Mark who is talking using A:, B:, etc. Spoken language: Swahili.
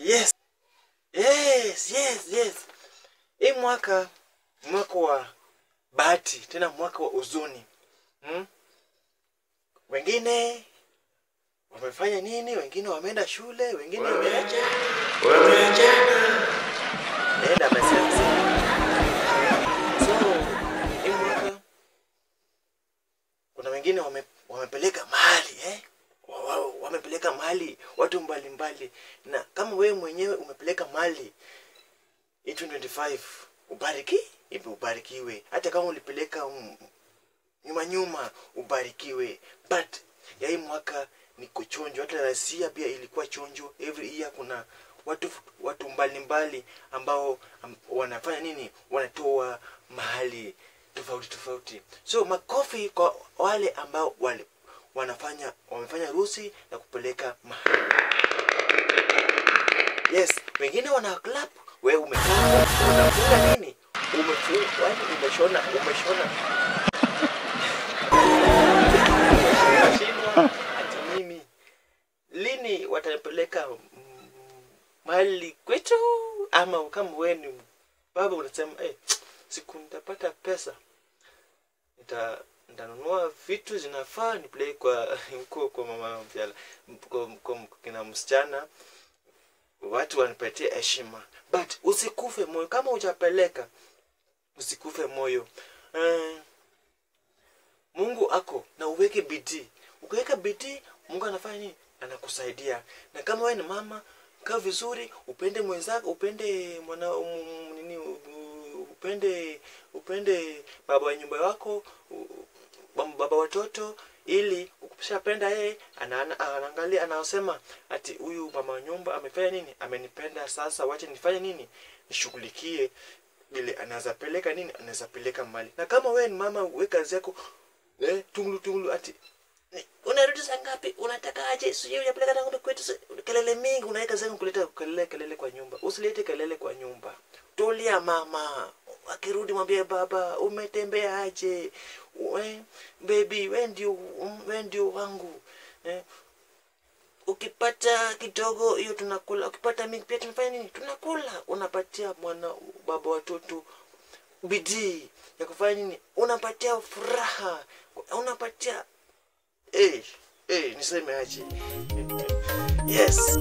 A: Yes. Hii mwaka wa bahati, tena mwaka wa uzuni. Wengine wamefanya nini? Wengine wameenda shule, wengine wameachana. Nenda message. So, hii mwaka kuna wengine wamepeleka mahali, wamepeleka mahali watu mbalimbali. Na kama wewe mwenyewe umepeleka mahali 2025, ubarikiwe. Hata kama ulipeleka nyuma ubarikiwe. But ya hii mwaka ni kuchonjo. Hata Rasia pia ilikuwa chonjo. Every year kuna watu mbalimbali ambao wanafanya nini? Wanatoa mahali tofauti. So makofi kwa wale ambao wamefanya ruhusi na kupeleka mahali. Yes, wengine wana clap, wewe umekaa unafunga nini? Umeshona. Ati mimi lini watanipeleka mahali kwetu? Ama kama wewe ni baba unasema siku nitapata pesa nitanunua vitu zinafaa nipeleke kwa mama mpiala, kwa kina msichana, watu wanipatie heshima. But usikufe moyo kama hujapeleka. Usikufe moyo. Mungu ako na uweke bidii. Ukiweka bidii, Mungu anafanya nini? Anakusaidia. Na kama wewe ni mama, kaa vizuri, upende mwenzako, upende upende baba wa nyumba yako, baba watoto, ili ukishapenda yeye anaangalia, anasema ati huyu mama wa nyumba amefanya nini? Amenipenda, sasa wacha nifanye nini? Nishughulikie ile anaweza peleka nini? Anaweza peleka mali. Na kama wewe ni mama, wewe kazi yako tungulu ati unarudi saa ngapi? Unataka aje? Sio unapeleka ng'ombe kwetu, kelele mingi, unaweka zako kuleta kelele kwa nyumba. Usilete kelele kwa nyumba. Tulia mama. Akirudi mwambie baba, umetembea aje? Baby, wewe ndio wangu. Ukipata kidogo hiyo tunakula. Ukipata mingi pia tunafanya nini? Tunakula. Unapatia baba watoto bidii ya kufanya nini? Unapatia furaha. Unapatia niseme aje? Yes.